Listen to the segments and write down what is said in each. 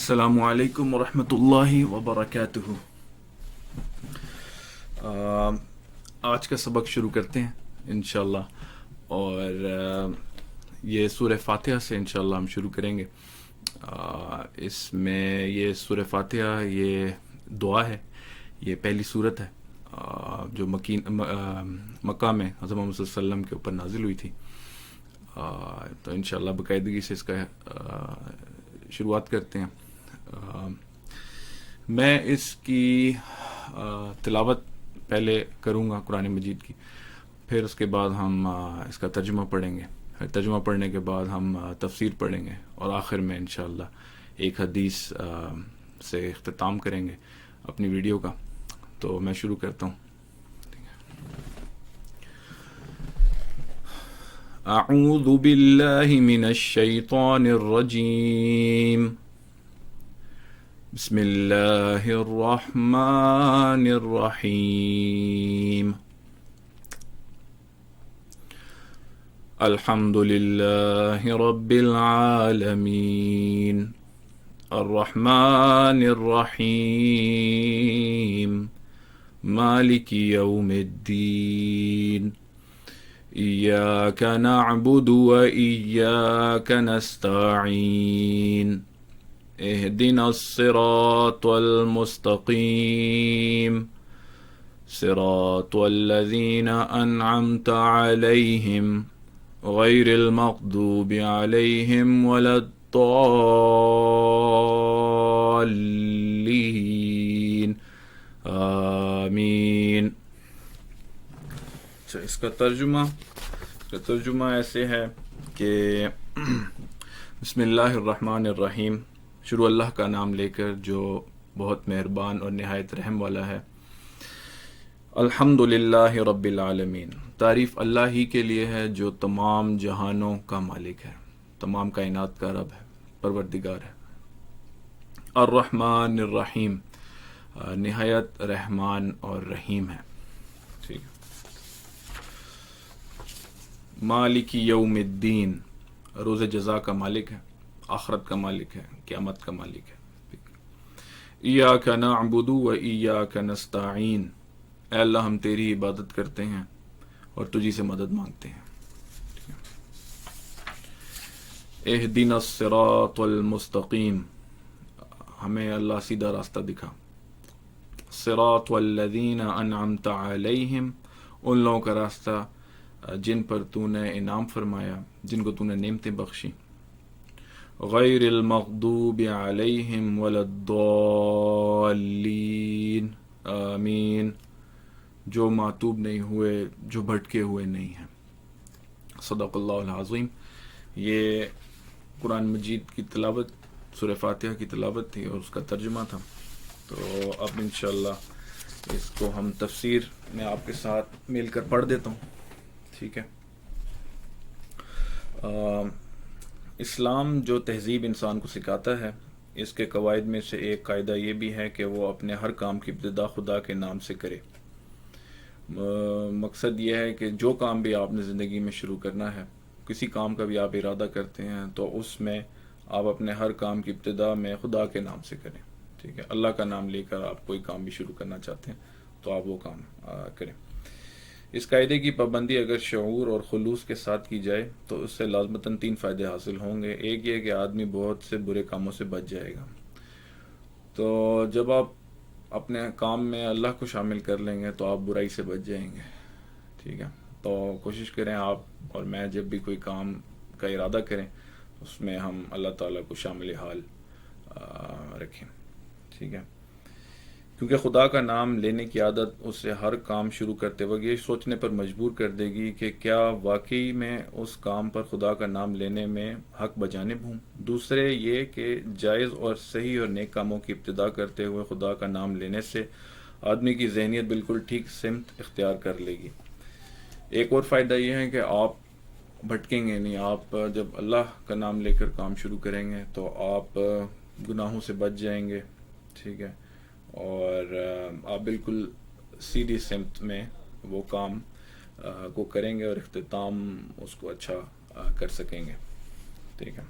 السلام علیکم ورحمۃ اللہ وبرکاتہ۔ آج کا سبق شروع کرتے ہیں انشاءاللہ، اور یہ سورہ فاتحہ سے انشاءاللہ ہم شروع کریں گے۔ اس میں یہ سورہ فاتحہ یہ دعا ہے، یہ پہلی صورت ہے جو مکہ میں حضرت محمد صلی اللہ علیہ وسلم کے اوپر نازل ہوئی تھی۔ تو انشاءاللہ باقاعدگی سے اس کا شروعات کرتے ہیں۔ میں اس کی تلاوت پہلے کروں گا قرآن مجید کی، پھر اس کے بعد ہم اس کا ترجمہ پڑھیں گے، پھر ترجمہ پڑھنے کے بعد ہم تفسیر پڑھیں گے، اور آخر میں انشاءاللہ ایک حدیث سے اختتام کریں گے اپنی ویڈیو کا۔ تو میں شروع کرتا ہوں۔ اعوذ باللہ من الشیطان الرجیم، بسم اللہ الرحمن الرحیم، الحمد للہ رب العالمین، الرحمن الرحیم، مالک یوم الدین، ایاک نعبد و ایاک نستعین، اہدنا الصراط المستقیم، صراط الذین انعمت علیہم غیر المغضوب علیہم ولا الضالین، آمین۔ اچھا، اس کا ترجمہ ایسے ہے کہ بسم اللہ الرحمن الرحیم، شروع اللہ کا نام لے کر جو بہت مہربان اور نہایت رحم والا ہے۔ الحمد للہ رب العالمین، تعریف اللہ ہی کے لیے ہے جو تمام جہانوں کا مالک ہے، تمام کائنات کا رب ہے، پروردگار ہے۔ الرحمن الرحیم، نہایت رحمان اور رحیم ہے۔ ٹھیک ہے۔ مالک یوم الدین، روز جزا کا مالک ہے، آخرت کا مالک ہے، قیامت کا مالک ہے۔ ایاک نعبد و ایاک نستعین، اے اللہ ہم تیری عبادت کرتے ہیں اور تجھی سے مدد مانگتے ہیں۔ اہدنا الصراط المستقیم، ہمیں اللہ سیدھا راستہ دکھا۔ صراط الذین انعمت علیہم، ان لوگوں کا راستہ جن پر تو نے انعام فرمایا، جن کو تو نے نعمتیں بخشی۔ غیر المغضوب علیہم ولا الضالین، آمین، جو معتوب نہیں ہوئے، جو بھٹکے ہوئے نہیں ہیں۔ صدق اللہ العظیم۔ یہ قرآن مجید کی تلاوت، سورہ فاتحہ کی تلاوت تھی اور اس کا ترجمہ تھا۔ تو اب انشاءاللہ اس کو ہم تفسیر میں آپ کے ساتھ مل کر پڑھ دیتا ہوں۔ ٹھیک ہے۔ اسلام جو تہذیب انسان کو سکھاتا ہے، اس کے قواعد میں سے ایک قاعدہ یہ بھی ہے کہ وہ اپنے ہر کام کی ابتدا خدا کے نام سے کرے۔ مقصد یہ ہے کہ جو کام بھی آپ نے زندگی میں شروع کرنا ہے، کسی کام کا بھی آپ ارادہ کرتے ہیں تو اس میں آپ اپنے ہر کام کی ابتدا میں خدا کے نام سے کریں۔ ٹھیک ہے۔ اللہ کا نام لے کر آپ کوئی کام بھی شروع کرنا چاہتے ہیں تو آپ وہ کام کریں۔ اس قاعدے کی پابندی اگر شعور اور خلوص کے ساتھ کی جائے تو اس سے لازمتاً 3 فائدے حاصل ہوں گے۔ ایک یہ کہ آدمی بہت سے برے کاموں سے بچ جائے گا۔ تو جب آپ اپنے کام میں اللہ کو شامل کر لیں گے تو آپ برائی سے بچ جائیں گے۔ ٹھیک ہے۔ تو کوشش کریں آپ اور میں جب بھی کوئی کام کا ارادہ کریں اس میں ہم اللہ تعالیٰ کو شامل حال رکھیں۔ ٹھیک ہے۔ کیونکہ خدا کا نام لینے کی عادت اسے ہر کام شروع کرتے وقت یہ سوچنے پر مجبور کر دے گی کہ کیا واقعی میں اس کام پر خدا کا نام لینے میں حق بجانب ہوں۔ دوسرے یہ کہ جائز اور صحیح اور نیک کاموں کی ابتدا کرتے ہوئے خدا کا نام لینے سے آدمی کی ذہنیت بالکل ٹھیک سمت اختیار کر لے گی۔ ایک اور فائدہ یہ ہے کہ آپ بھٹکیں گے نہیں۔ آپ جب اللہ کا نام لے کر کام شروع کریں گے تو آپ گناہوں سے بچ جائیں گے۔ ٹھیک ہے۔ اور آپ بالکل سیدھی سمت میں وہ کام کو کریں گے اور اختتام اس کو اچھا کر سکیں گے۔ ٹھیک ہے۔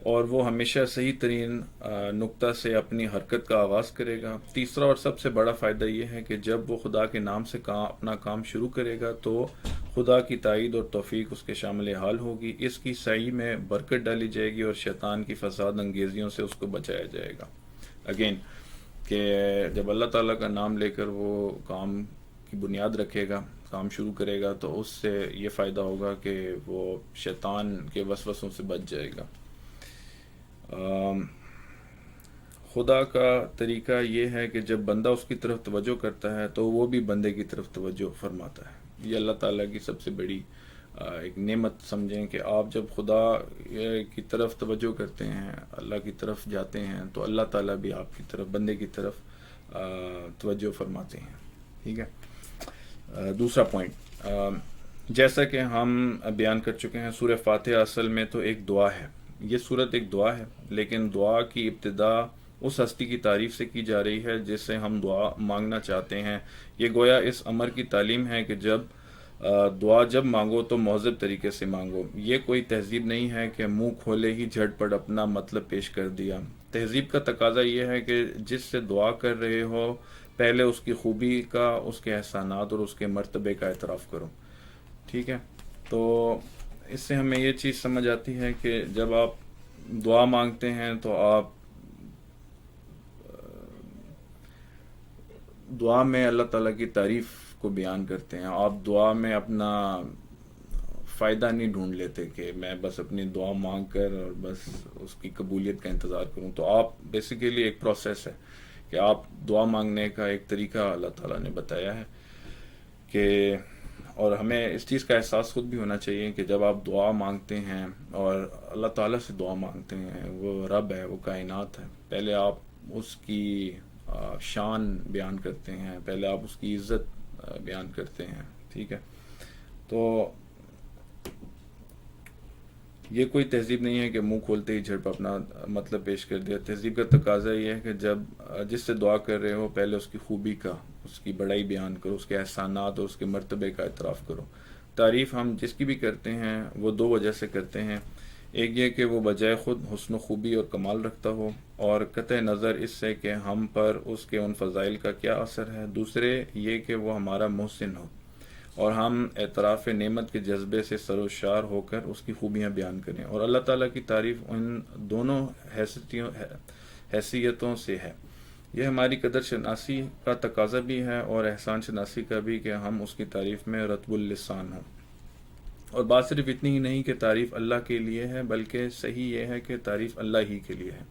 اور وہ ہمیشہ صحیح ترین نقطہ سے اپنی حرکت کا آغاز کرے گا۔ تیسرا اور سب سے بڑا فائدہ یہ ہے کہ جب وہ خدا کے نام سے اپنا کام شروع کرے گا تو خدا کی تائید اور توفیق اس کے شامل حال ہوگی، اس کی سعی میں برکت ڈالی جائے گی اور شیطان کی فساد انگیزیوں سے اس کو بچایا جائے گا۔ اگین کہ جب اللہ تعالیٰ کا نام لے کر وہ کام کی بنیاد رکھے گا، کام شروع کرے گا، تو اس سے یہ فائدہ ہوگا کہ وہ شیطان کے وسوسوں سے بچ جائے گا۔ خدا کا طریقہ یہ ہے کہ جب بندہ اس کی طرف توجہ کرتا ہے تو وہ بھی بندے کی طرف توجہ فرماتا ہے۔ یہ اللہ تعالیٰ کی سب سے بڑی ایک نعمت سمجھیں کہ آپ جب خدا کی طرف توجہ کرتے ہیں، اللہ کی طرف جاتے ہیں، تو اللہ تعالیٰ بھی آپ کی طرف، بندے کی طرف توجہ فرماتے ہیں۔ ٹھیک ہے۔ دوسرا پوائنٹ، جیسا کہ ہم بیان کر چکے ہیں، سورہ فاتحہ اصل میں تو ایک دعا ہے۔ یہ سورت ایک دعا ہے، لیکن دعا کی ابتدا اس ہستی کی تعریف سے کی جا رہی ہے جس سے ہم دعا مانگنا چاہتے ہیں۔ یہ گویا اس امر کی تعلیم ہے کہ جب دعا جب مانگو تو مہذب طریقے سے مانگو۔ یہ کوئی تہذیب نہیں ہے کہ منہ کھولے ہی جھٹ پٹ اپنا مطلب پیش کر دیا۔ تہذیب کا تقاضا یہ ہے کہ جس سے دعا کر رہے ہو پہلے اس کی خوبی کا، اس کے احسانات اور اس کے مرتبے کا اعتراف کرو۔ ٹھیک ہے، تو اس سے ہمیں یہ چیز سمجھ آتی ہے کہ جب آپ دعا مانگتے ہیں تو آپ دعا میں اللہ تعالیٰ کی تعریف کو بیان کرتے ہیں۔ آپ دعا میں اپنا فائدہ نہیں ڈھونڈ لیتے کہ میں بس اپنی دعا مانگ کر اور بس اس کی قبولیت کا انتظار کروں۔ تو آپ بیسیکلی ایک پروسیس ہے کہ آپ دعا مانگنے کا ایک طریقہ اللہ تعالیٰ نے بتایا ہے کہ، اور ہمیں اس چیز کا احساس خود بھی ہونا چاہیے کہ جب آپ دعا مانگتے ہیں اور اللہ تعالیٰ سے دعا مانگتے ہیں، وہ رب ہے، وہ کائنات ہے، پہلے آپ اس کی شان بیان کرتے ہیں، پہلے آپ اس کی عزت بیان کرتے ہیں۔ ٹھیک ہے، تو یہ کوئی تہذیب نہیں ہے کہ منہ کھولتے ہی جھڑپ اپنا مطلب پیش کر دیا۔ تہذیب کا تقاضا یہ ہے کہ جب جس سے دعا کر رہے ہو پہلے اس کی خوبی کا، اس کی بڑائی بیان کرو، اس کے احسانات اور اس کے مرتبے کا اعتراف کرو۔ تعریف ہم جس کی بھی کرتے ہیں وہ دو وجہ سے کرتے ہیں، ایک یہ کہ وہ بجائے خود حسن و خوبی اور کمال رکھتا ہو اور قطع نظر اس سے کہ ہم پر اس کے ان فضائل کا کیا اثر ہے، دوسرے یہ کہ وہ ہمارا محسن ہو اور ہم اعتراف نعمت کے جذبے سے سروشار ہو کر اس کی خوبیاں بیان کریں۔ اور اللہ تعالیٰ کی تعریف ان دونوں حیثیتوں سے ہے۔ یہ ہماری قدر شناسی کا تقاضا بھی ہے اور احسان شناسی کا بھی کہ ہم اس کی تعریف میں رطب اللسان ہوں۔ اور بات صرف اتنی ہی نہیں کہ تعریف اللہ کے لیے ہے، بلکہ صحیح یہ ہے کہ تعریف اللہ ہی کے لیے ہے۔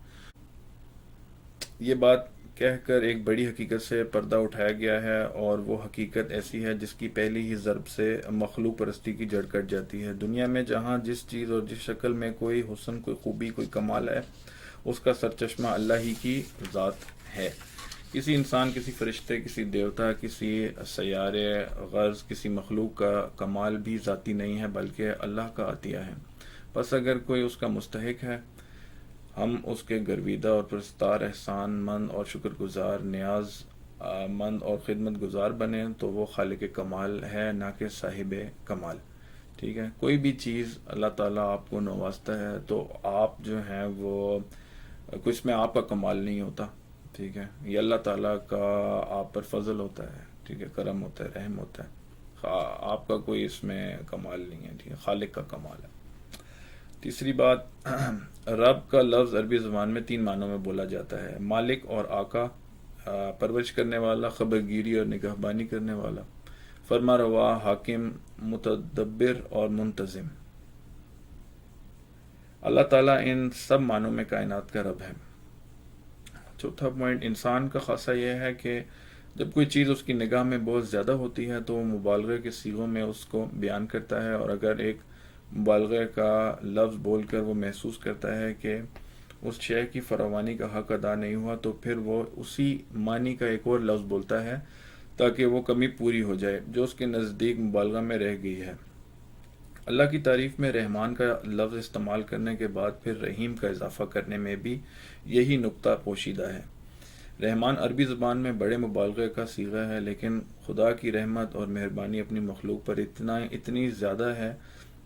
یہ بات کہہ کر ایک بڑی حقیقت سے پردہ اٹھایا گیا ہے، اور وہ حقیقت ایسی ہے جس کی پہلی ہی ضرب سے مخلوق پرستی کی جڑ کٹ جاتی ہے۔ دنیا میں جہاں جس چیز اور جس شکل میں کوئی حسن، کوئی خوبی، کوئی کمال ہے، اس کا سرچشمہ اللہ ہی کی ذات ہے۔ کسی انسان، کسی فرشتے، کسی دیوتا، کسی سیارے غرض، کسی مخلوق کا کمال بھی ذاتی نہیں ہے بلکہ اللہ کا عطیہ ہے۔ پس اگر کوئی اس کا مستحق ہے، ہم اس کے گرویدہ اور پرستار، احسان مند اور شکر گزار، نیاز مند اور خدمت گزار بنے تو وہ خالق کمال ہے، نہ کہ صاحب کمال۔ ٹھیک ہے، کوئی بھی چیز اللہ تعالیٰ آپ کو نوازتا ہے تو آپ جو ہیں وہ کچھ میں آپ کا کمال نہیں ہوتا۔ ٹھیک ہے، یہ اللہ تعالیٰ کا آپ پر فضل ہوتا ہے، ٹھیک ہے، کرم ہوتا ہے، رحم ہوتا ہے، آپ کا کوئی اس میں کمال نہیں ہے، ٹھیک ہے، خالق کا کمال ہے۔ تیسری بات، رب کا لفظ عربی زبان میں 3 معنوں میں بولا جاتا ہے: مالک اور آقا، پرورش کرنے والا، خبرگیری اور نگہبانی کرنے والا، فرما روا، حاکم، متدبر اور منتظم۔ اللہ تعالیٰ ان سب معنوں میں کائنات کا رب ہے۔ چوتھا پوائنٹ، انسان کا خاصہ یہ ہے کہ جب کوئی چیز اس کی نگاہ میں بہت زیادہ ہوتی ہے تو وہ مبالغے کے صیغوں میں اس کو بیان کرتا ہے، اور اگر ایک مبالغے کا لفظ بول کر وہ محسوس کرتا ہے کہ اس شے کی فراوانی کا حق ادا نہیں ہوا تو پھر وہ اسی معنی کا ایک اور لفظ بولتا ہے تاکہ وہ کمی پوری ہو جائے جو اس کے نزدیک مبالغہ میں رہ گئی ہے۔ اللہ کی تعریف میں رحمان کا لفظ استعمال کرنے کے بعد پھر رحیم کا اضافہ کرنے میں بھی یہی نقطہ پوشیدہ ہے۔ رحمان عربی زبان میں بڑے مبالغے کا صیغہ ہے، لیکن خدا کی رحمت اور مہربانی اپنی مخلوق پر اتنی زیادہ ہے،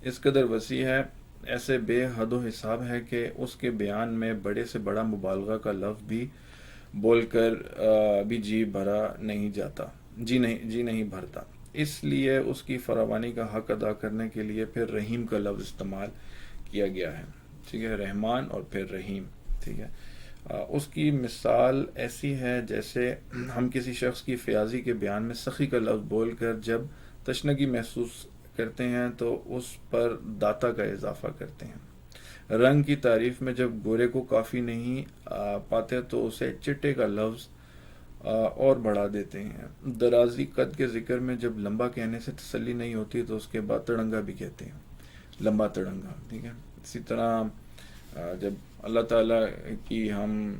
اس قدر وسیع ہے ایسے بے حد و حساب ہے کہ اس کے بیان میں بڑے سے بڑا مبالغہ کا لفظ بھی بول کر بھی جی نہیں بھرتا. اس لیے اس کی فراوانی کا حق ادا کرنے کے لیے پھر رحیم کا لفظ استعمال کیا گیا ہے. ٹھیک ہے، رحمان اور پھر رحیم. ٹھیک ہے، اس کی مثال ایسی ہے جیسے ہم کسی شخص کی فیاضی کے بیان میں سخی کا لفظ بول کر جب تشنگی محسوس کرتے ہیں تو اس پر داتا کا اضافہ کرتے ہیں. رنگ کی تعریف میں جب گورے کو کافی نہیں پاتے تو اسے چٹے کا لفظ اور بڑھا دیتے ہیں. درازی قد کے ذکر میں جب لمبا کہنے سے تسلی نہیں ہوتی تو اس کے بعد تڑنگا بھی کہتے ہیں، لمبا تڑنگا. ٹھیک ہے، اسی طرح جب اللہ تعالیٰ کی ہم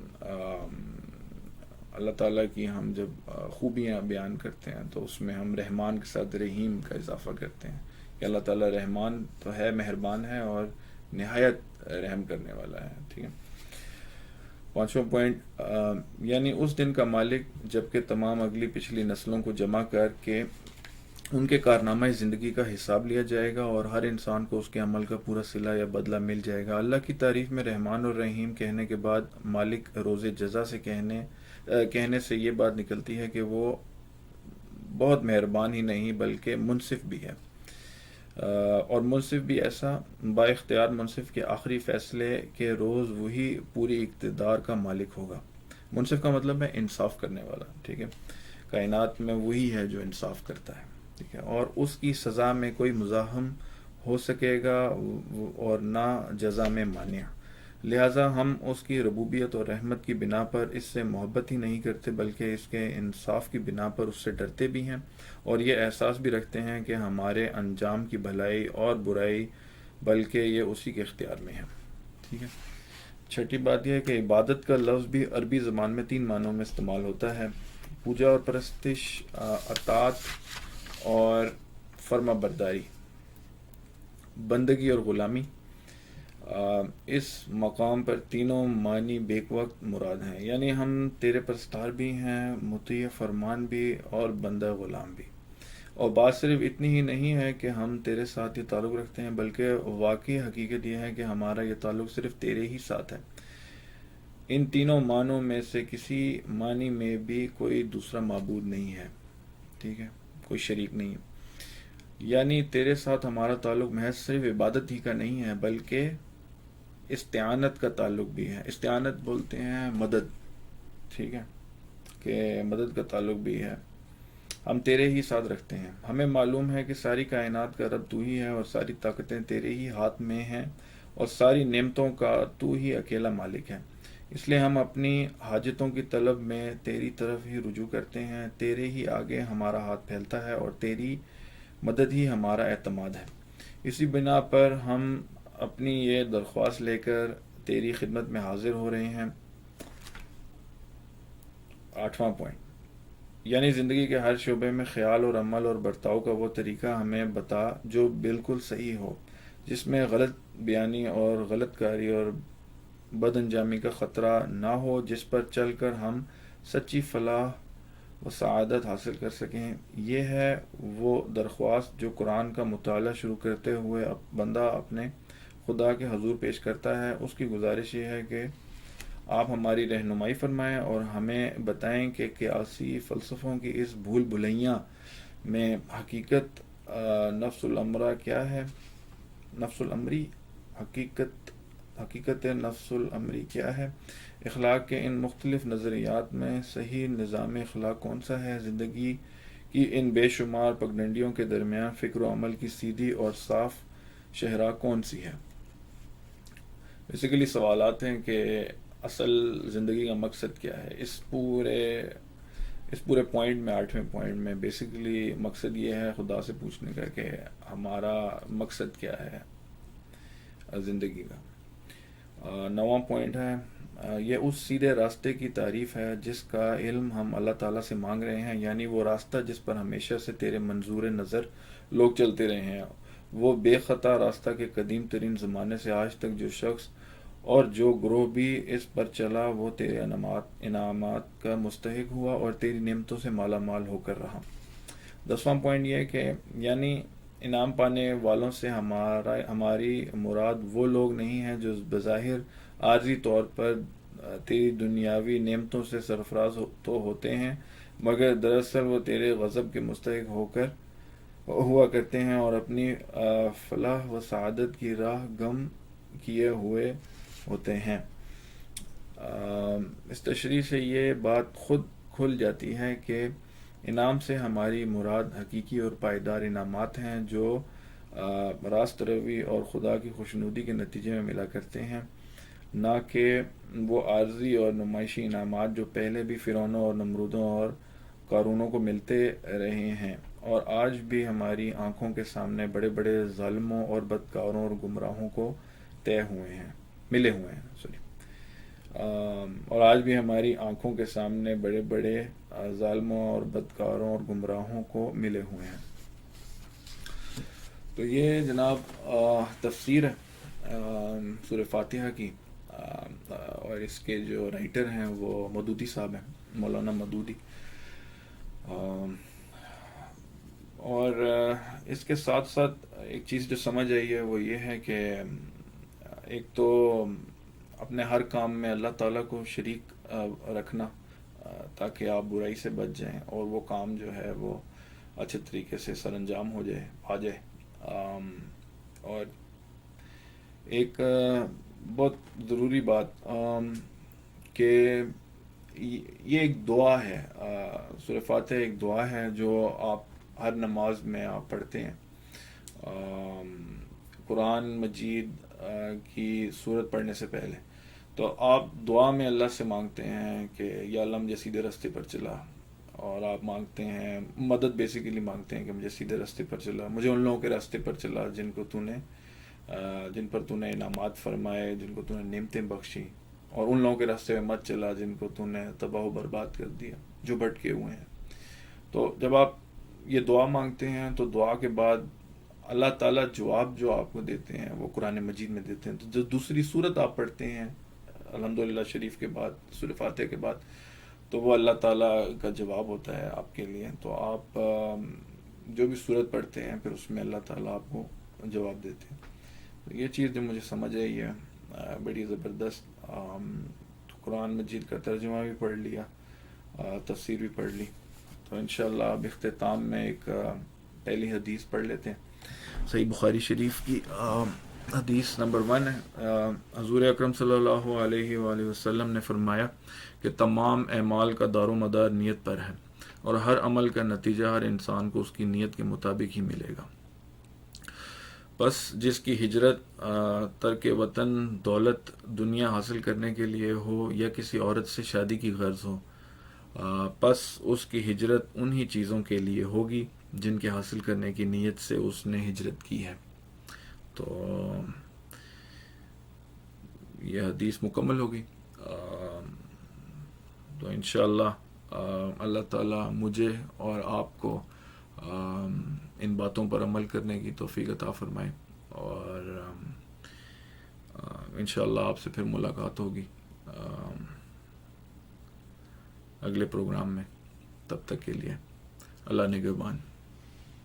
اللہ تعالیٰ کی ہم جب خوبیاں بیان کرتے ہیں تو اس میں ہم رحمان کے ساتھ رحیم کا اضافہ کرتے ہیں کہ اللہ تعالیٰ رحمان تو ہے، مہربان ہے اور نہایت رحم کرنے والا ہے. ٹھیک ہے. 5واں پوائنٹ، یعنی اس دن کا مالک جب کہ تمام اگلی پچھلی نسلوں کو جمع کر کے ان کے کارنامہ زندگی کا حساب لیا جائے گا اور ہر انسان کو اس کے عمل کا پورا صلہ یا بدلہ مل جائے گا. اللہ کی تعریف میں رحمان اور رحیم کہنے کے بعد مالک روز جزا سے کہنے سے یہ بات نکلتی ہے کہ وہ بہت مہربان ہی نہیں بلکہ منصف بھی ہے. اور منصف بھی ایسا با اختیار منصف کے آخری فیصلے کے روز وہی پوری اقتدار کا مالک ہوگا. منصف کا مطلب ہے انصاف کرنے والا. ٹھیک ہے، کائنات میں وہی ہے جو انصاف کرتا ہے. ٹھیک ہے، اور اس کی سزا میں کوئی مزاحم ہو سکے گا اور نہ جزا میں مانع. لہٰذا ہم اس کی ربوبیت اور رحمت کی بنا پر اس سے محبت ہی نہیں کرتے بلکہ اس کے انصاف کی بنا پر اس سے ڈرتے بھی ہیں اور یہ احساس بھی رکھتے ہیں کہ ہمارے انجام کی بھلائی اور برائی بلکہ یہ اسی کے اختیار میں ہے. ٹھیک ہے. 6ٹھی بات یہ ہے کہ عبادت کا لفظ بھی عربی زبان میں 3 معنوں میں استعمال ہوتا ہے: پوجا اور پرستش، اطاعت اور فرما برداری، بندگی اور غلامی. اس مقام پر تینوں معنی بیک وقت مراد ہیں، یعنی ہم تیرے پرستار بھی ہیں، مطیع فرمان بھی اور بندہ غلام بھی. اور بات صرف اتنی ہی نہیں ہے کہ ہم تیرے ساتھ یہ تعلق رکھتے ہیں بلکہ واقعی حقیقت یہ ہے کہ ہمارا یہ تعلق صرف تیرے ہی ساتھ ہے. ان تینوں معنوں میں سے کسی معنی میں بھی کوئی دوسرا معبود نہیں ہے. ٹھیک ہے، کوئی شریک نہیں ہے. یعنی تیرے ساتھ ہمارا تعلق محض صرف عبادت ہی کا نہیں ہے بلکہ استعانت کا تعلق بھی ہے. استعانت بولتے ہیں مدد. ٹھیک ہے، کہ مدد کا تعلق بھی ہے. ہم تیرے ہی ساتھ رکھتے ہیں. ہمیں معلوم ہے کہ ساری کائنات کا رب تو ہی ہے اور ساری طاقتیں تیرے ہی ہاتھ میں ہیں اور ساری نعمتوں کا تو ہی اکیلا مالک ہے. اس لیے ہم اپنی حاجتوں کی طلب میں تیری طرف ہی رجوع کرتے ہیں. تیرے ہی آگے ہمارا ہاتھ پھیلتا ہے اور تیری مدد ہی ہمارا اعتماد ہے. اسی بنا پر ہم اپنی یہ درخواست لے کر تیری خدمت میں حاضر ہو رہے ہیں. 8واں پوائنٹ، یعنی زندگی کے ہر شعبے میں خیال اور عمل اور برتاؤ کا وہ طریقہ ہمیں بتا جو بالکل صحیح ہو، جس میں غلط بیانی اور غلط کاری اور بد انجامی کا خطرہ نہ ہو، جس پر چل کر ہم سچی فلاح و سعادت حاصل کر سکیں. یہ ہے وہ درخواست جو قرآن کا مطالعہ شروع کرتے ہوئے بندہ اپنے خدا کے حضور پیش کرتا ہے. اس کی گزارش یہ ہے کہ آپ ہماری رہنمائی فرمائیں اور ہمیں بتائیں کہ قیاسی فلسفوں کی اس بھول بھلیاں میں حقیقت نفس الامرہ کیا ہے، نفس الامری حقیقت نفس الامری کیا ہے، اخلاق کے ان مختلف نظریات میں صحیح نظام اخلاق کون سا ہے، زندگی کی ان بے شمار پگڈنڈیوں کے درمیان فکر و عمل کی سیدھی اور صاف شہراہ کون سی ہے. بیسیکلی سوالات ہیں کہ اصل زندگی کا مقصد کیا ہے. اس پورے پوائنٹ میں 8ویں پوائنٹ میں بیسیکلی مقصد یہ ہے خدا سے پوچھنے کا کہ ہمارا مقصد کیا ہے زندگی کا. 9واں پوائنٹ ہے یہ اس سیدھے راستے کی تعریف ہے جس کا علم ہم اللہ تعالیٰ سے مانگ رہے ہیں، یعنی وہ راستہ جس پر ہمیشہ سے تیرے منظور نظر لوگ چلتے رہے ہیں، وہ بے خطا راستہ کہ قدیم ترین زمانے سے آج تک جو شخص اور جو گروہ بھی اس پر چلا وہ تیرے انعامات کا مستحق ہوا اور تیری نعمتوں سے مالا مال ہو کر رہا. 10واں پوائنٹ یہ ہے کہ یعنی انعام پانے والوں سے ہماری مراد وہ لوگ نہیں ہیں جو بظاہر عارضی طور پر تیری دنیاوی نعمتوں سے سرفراز تو ہوتے ہیں، مگر دراصل وہ تیرے غضب کے مستحق ہوا کرتے ہیں اور اپنی فلاح و سعادت کی راہ گم کیے ہوئے ہوتے ہیں۔ اس تشریح سے یہ بات خود کھل جاتی ہے کہ انعام سے ہماری مراد حقیقی اور پائیدار انعامات ہیں جو راست روی اور خدا کی خوشنودی کے نتیجے میں ملا کرتے ہیں، نہ کہ وہ عارضی اور نمائشی انعامات جو پہلے بھی فرعونوں اور نمرودوں اور قارونوں کو ملتے رہے ہیں اور آج بھی ہماری آنکھوں کے سامنے بڑے بڑے ظالموں اور بدکاروں اور گمراہوں کو ملے ہوئے ہیں اور آج بھی ہماری آنکھوں کے سامنے بڑے بڑے ظالموں اور بدکاروں اور گمراہوں کو ملے ہوئے ہیں۔ تو یہ جناب تفسیر ہے سورہ فاتحہ کی، اور اس کے جو رائٹر ہیں وہ مودودی صاحب ہیں، مولانا مودودی۔ اور اس کے ساتھ ساتھ ایک چیز جو سمجھ آئی ہے وہ یہ ہے کہ ایک تو اپنے ہر کام میں اللہ تعالیٰ کو شریک رکھنا تاکہ آپ برائی سے بچ جائیں اور وہ کام جو ہے وہ اچھے طریقے سے سر انجام آ جائے۔ اور ایک بہت ضروری بات کہ یہ ایک دعا ہے، سورہ فاتحہ ایک دعا ہے جو آپ ہر نماز میں آپ پڑھتے ہیں، قرآن مجید کی سورت پڑھنے سے پہلے تو آپ دعا میں اللہ سے مانگتے ہیں کہ یا اللہ مجھے سیدھے راستے پر چلا، اور آپ مانگتے ہیں مدد، بیسیکلی مانگتے ہیں کہ مجھے سیدھے راستے پر چلا، مجھے ان لوگوں کے راستے پر چلا جن پر تو نے انعامات فرمائے، جن کو تو نے نعمتیں بخشی، اور ان لوگوں کے راستے میں مت چلا جن کو تو نے تباہ و برباد کر دیا، جو بھٹکے ہوئے ہیں۔ تو جب آپ یہ دعا مانگتے ہیں تو دعا کے بعد اللہ تعالیٰ جواب جو آپ کو دیتے ہیں وہ قرآن مجید میں دیتے ہیں۔ تو جو دوسری صورت آپ پڑھتے ہیں الحمدللہ شریف کے بعد، سورہ فاتحہ کے بعد، تو وہ اللہ تعالیٰ کا جواب ہوتا ہے آپ کے لیے۔ تو آپ جو بھی صورت پڑھتے ہیں پھر اس میں اللہ تعالیٰ آپ کو جواب دیتے ہیں۔ تو یہ چیز جو مجھے سمجھ آئی ہے بڑی زبردست۔ تو قرآن مجید کا ترجمہ بھی پڑھ لیا، تفسیر بھی پڑھ لی، تو انشاءاللہ اب اختتام میں ایک پہلی حدیث پڑھ لیتے ہیں۔ صحیح بخاری شریف کی حدیث نمبر 1 ہے۔ حضور اکرم صلی اللہ علیہ وآلہ وسلم نے فرمایا کہ تمام اعمال کا دار و مدار نیت پر ہے، اور ہر عمل کا نتیجہ ہر انسان کو اس کی نیت کے مطابق ہی ملے گا۔ بس جس کی ہجرت ترک وطن دولت دنیا حاصل کرنے کے لیے ہو یا کسی عورت سے شادی کی غرض ہو، پس اس کی ہجرت انہی چیزوں کے لیے ہوگی جن کے حاصل کرنے کی نیت سے اس نے ہجرت کی ہے۔ تو یہ حدیث مکمل ہوگی۔ تو انشاءاللہ اللہ تعالیٰ مجھے اور آپ کو ان باتوں پر عمل کرنے کی توفیق عطا فرمائے، اور انشاءاللہ آپ سے پھر ملاقات ہوگی اگلے پروگرام میں۔ تب تک کے لیے اللہ نگہبان،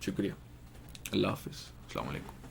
شکریہ، اللہ حافظ، السلام علیکم۔